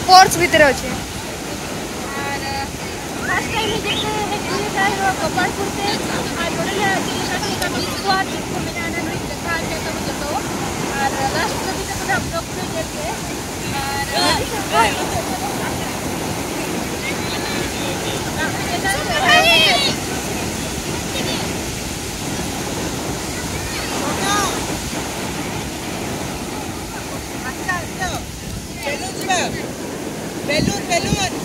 Porch भीतर अच्छे first time ही देखते हैं गोपालपुर से और बोले का बीच को आज जिसको मैंने आनंद देखा जाता मुझे तो और लास्ट में भी तो हम लोग को देखे बेलून बेलून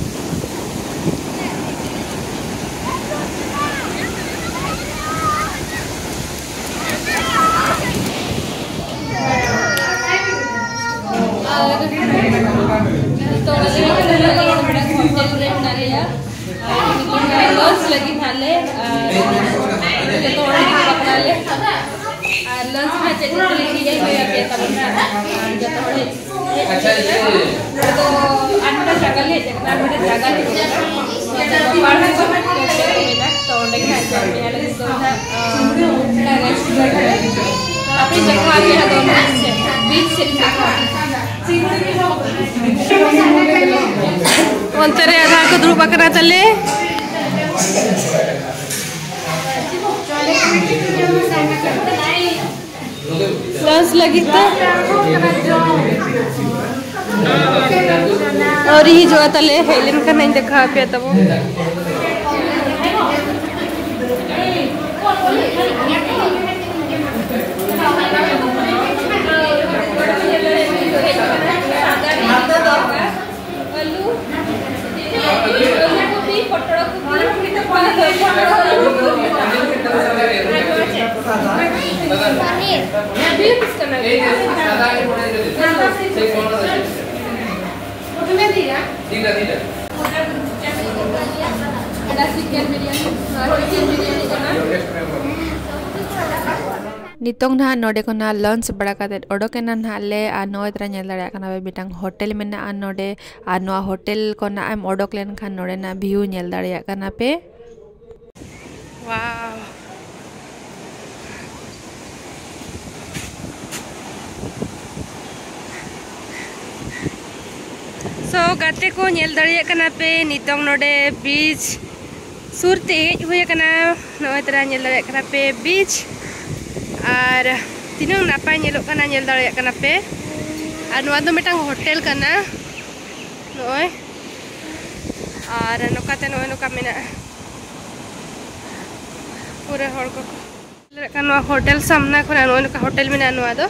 लगी थाले लंच में चेक लेके जाइए तो अन्ना जगह ले जगह में जगह तो अपनी जगह आगे बीच से अंतरे आधा को ध्रुव पकड़ा चले लंच लगी था और ही जो तले हेलिन का नहीं देखा पे तब नितोंग ना नोडे को ना लंच बड़ा काते ओडोके ना नाले आ नोय तरा नेल दाड़े काना बिटांग होटल में ना नोडे आ नो होटल को ना एम ओडोक लेन खान नोडे ना व्यू नेल दाड़े काना पे वाव सो गाते को नेल दाड़े काना पे नितोंग नोडे बीच सुरते हुए काना नोय तरा नेल दाड़े काना पे बीच और तीनों नापाय नेलो काना नेल दाड़े काना पे और नोआ दो मिटांग होटल काना नोय और नोकाते नोय नोका मेना पूरे हर को काना होटल सामना को नोय नोका होटल मेना नोआ दो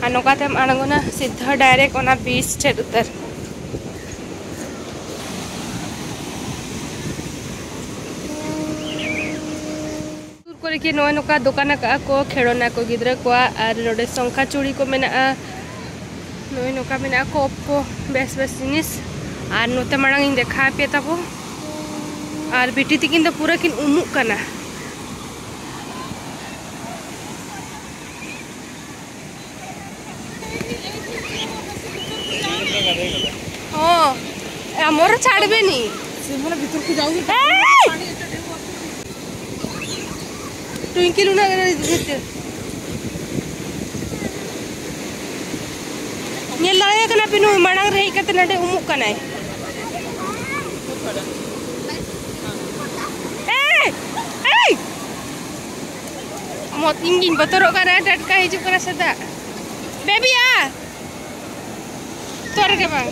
और नोकाते आड़गोना सीधा डायरेक्ट ओना बीच ठेड उतर कि नोय नोका दुकान को खेड़ना को गिद्रा को और नोडे संखा चूड़ी को मेना नोय नोका मेना को को बेस बेस जिनिस और नोते मांग इन देखा पे तबो और बेटी तकिन तो पूरा किन उमुक कना ओ हमर छाड़बे नी सिमला भीतर को जाऊ ट्विंकल उना नेल दाड़े कना पिनु मांग रही कते नडे उमुक कना ए मत इंगिन बतरो कना टटका हिजु कना सदा बेबी आ तोर के बा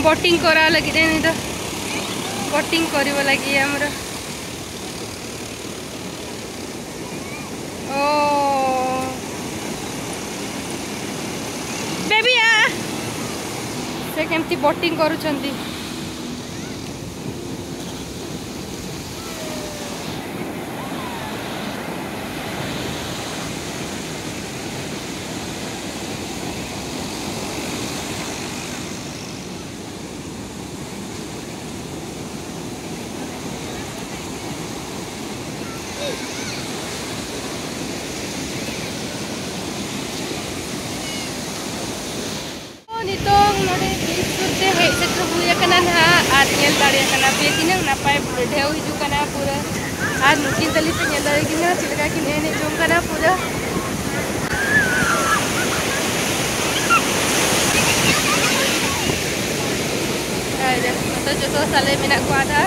बोटिंग करा लगी नहीं तो बोटिंग करिव लगी हमर ओ बेबी आ से केमती बोटिंग करूछंती और नेल दाड़े कना पे तीनों नापाय ढेव हिजू कना पूरा और नुकिन तली पे नेल दाड़े किना चिलका कि ने जोम कना पूरा ada atau jodoh sale minat ku ada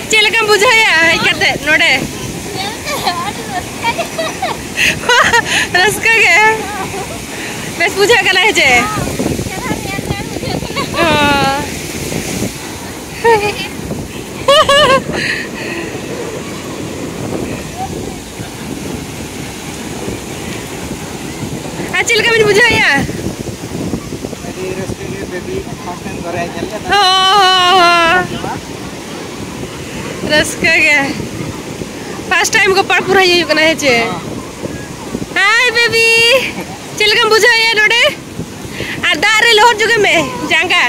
Cilakam bujaya ikate node raska ke bes buja kala hai je Cilakam ini bujaya Ruska गया फर्स्ट टाइम को पर पूरा ये करना है जे हाय बेबी चिलकम बुझा ये नोडे आ दारे लोहर जगह में जांगा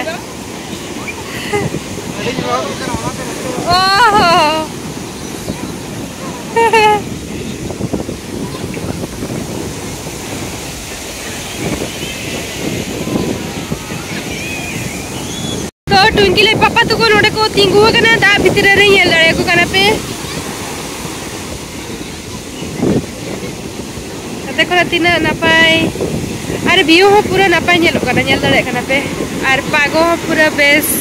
ओहो ट्विंकल पापा तो को नोडे को तिंगु कना दा भितर रे येल दाड़े को कना पे देखो तीना नापाय अरे व्यू हो पूरा नापाय नेलो कना नेल दाड़े कना पे और पागो पूरा बेस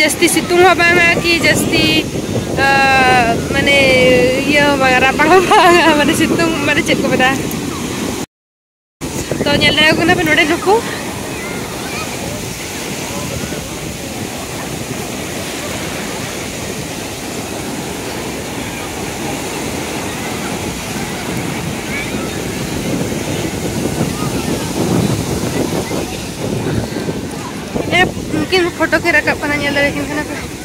जस्ती सितुंग हो बांगा कि जस्ती माने ये वगैरह बांगा माने सितुंग माने चेक को बता तो नेल दाड़े को कना पे नोडे नुकु mungkin foto kira kak pananya dari sini kenapa?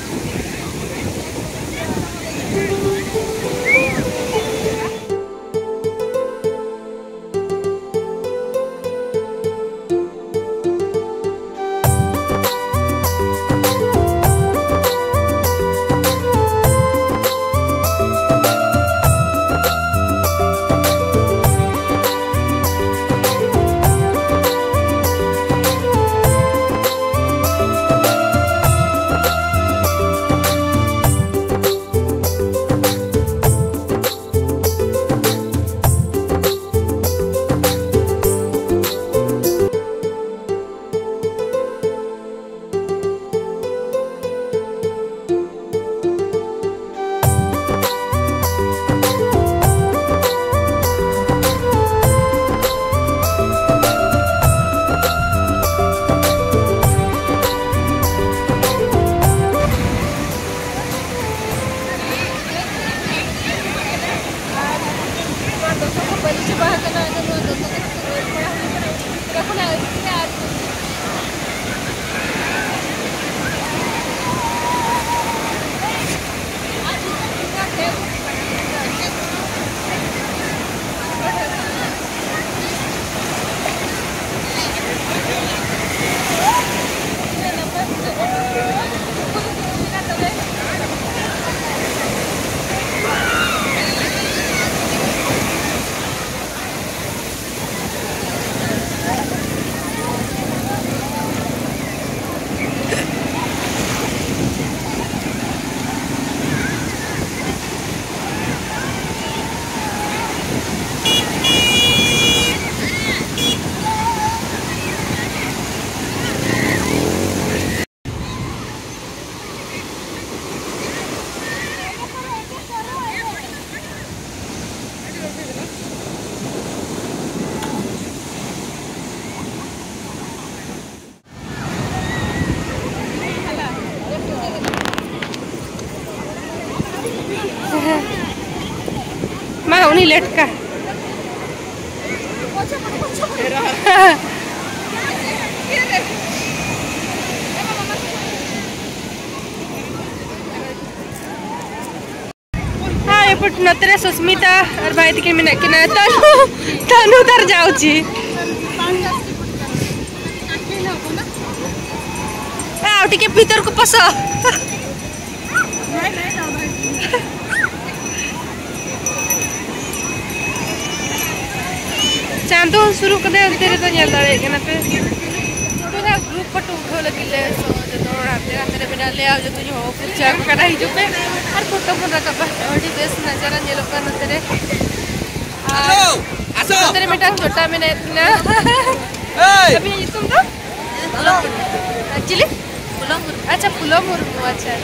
नहीं लेट का हाँ एपट नतरे सुस्मिता और भाई के मिना कि ना तनु तर जाउची आ टिके भीतर को पस चांदो शुरू कर दे तेरे तो चल रहा है क्या ना पे पूरा ग्रुप फोटो उठो लगी ले सो जो तो रात तेरे बिना ले आओ जो तुझे हो कुछ चेक करा ही जो पे और फोटो फोटो का बड़ी बेस नजारा ये लोग का तेरे आसो तेरे बेटा छोटा मैंने इतना अभी ये तुम तो एक्चुअली अच्छा पुलम अच्छा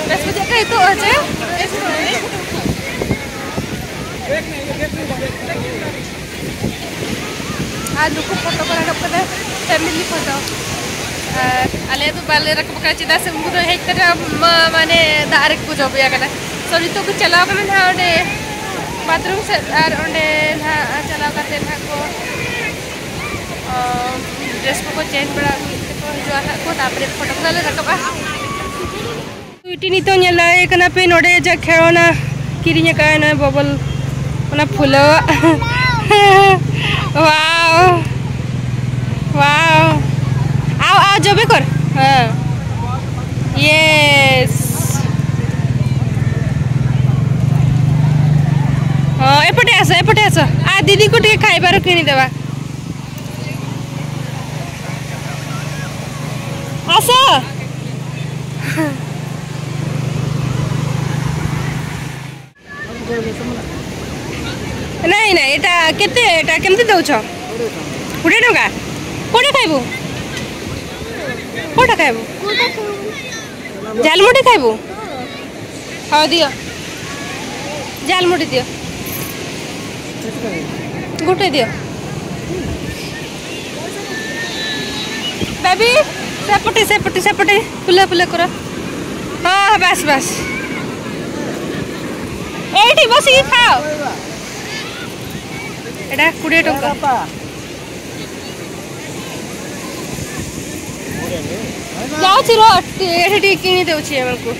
बस मुझे कहीं तो अच्छा आज लोग फोटो को रखा पड़ा फैमिली फोटो अले तो बाले रख पका चिदा से मुझे है तरह माने दारक को जब या करना सॉरी तो कुछ चलाओ का मैंने उन्हे बाथरूम से और उन्हे ना चलाओ करते ना को ड्रेस को चेंज बड़ा तो जो आता को तापरे फोटो को ले रखा इटी नितो ᱧᱮᱞᱟ ᱠᱟᱱᱟ ᱯᱮ ᱱᱚᱰᱮ ᱡᱟ ᱠᱷᱮᱲᱚᱱᱟ ᱠᱤᱨᱤᱧ ᱟᱠᱟᱭ ᱱᱚ ᱵᱚᱵᱚᱞ ᱚᱱᱟ ᱯᱷᱩᱞᱟᱹ वाओ वाओ आओ आओ जबे कर हां यस हां एपटे आस आ दीदी को टे खाइबार किनी देबा आस नहीं नहीं एटा केते एटा केमते दउछ 20 टका कोडे खाइबो कोडा खाइबो झालमुड़ी खाइबो हां दियो झालमुड़ी दियो गुटे दियो बेबी सेपटे पुला करो हां बस एठी बसी खाओ एटा 20 टका जाओ चिरो एठी किनी देउ छी हमको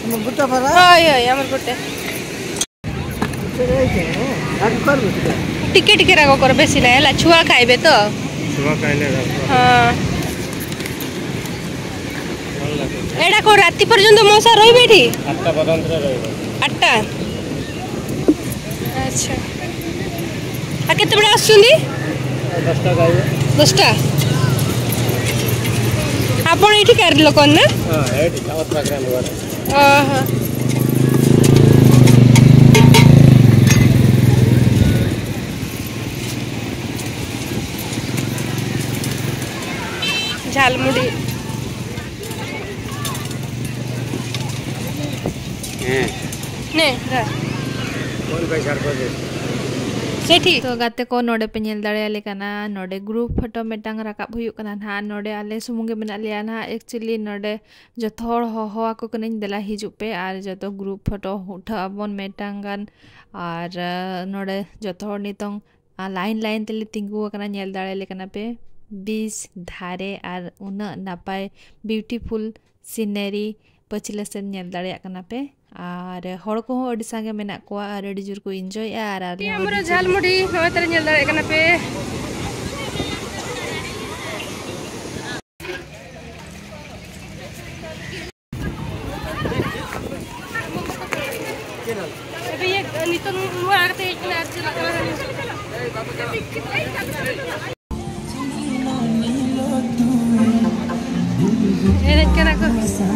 हम गुट्टा फरा हाय हमर गुट्टे टिके रागो कर बेसी ना हला छुआ खाइबे तो छुआ खाइले हां एटा को राती पर्यंत मौसा रही बेठी 8टा पर्यंत रहबो 8टा अच्छा आ केते बडा आसुनी 10टा गाइबे 10टा आपण एठी कर लोकन ना हां एठी आवत प्रोग्राम हुआ हां झालमुड़ी ने कौन पैसा को दे सेठी तो गाते को नोडे पे नेल दाड़े आले कना नोडे ग्रुप फोटो मेटांग राकाब हुयु कना ना नोडे आले सुमुंगे मेना लिया ना एक्चुअली नोडे जथोड़ हो को कनिन देला हिजु पे आर जतो ग्रुप फोटो उठा अबन मेटांगन और नोडे जथोड़ नितोंग लाइन तेले तिंगु कना नेल दाड़े आले कना पे बीच धारे और उना नापाय ब्यूटीफुल सीनरी पछिला से नेल दाड़े कना पे और हड़ को अडी संगे मेना को और अडी जोर को एंजॉय आर हमरो झालमुड़ी नय तरे नेल दाड़े कना पे अबे ये नितन वो आते इतना चला Eres que era cosa.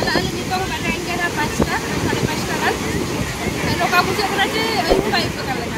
चला आले नितों का टाइम के ना 5टा 5:30 गान नोका बुझे कना जे अयु बाइक का लगा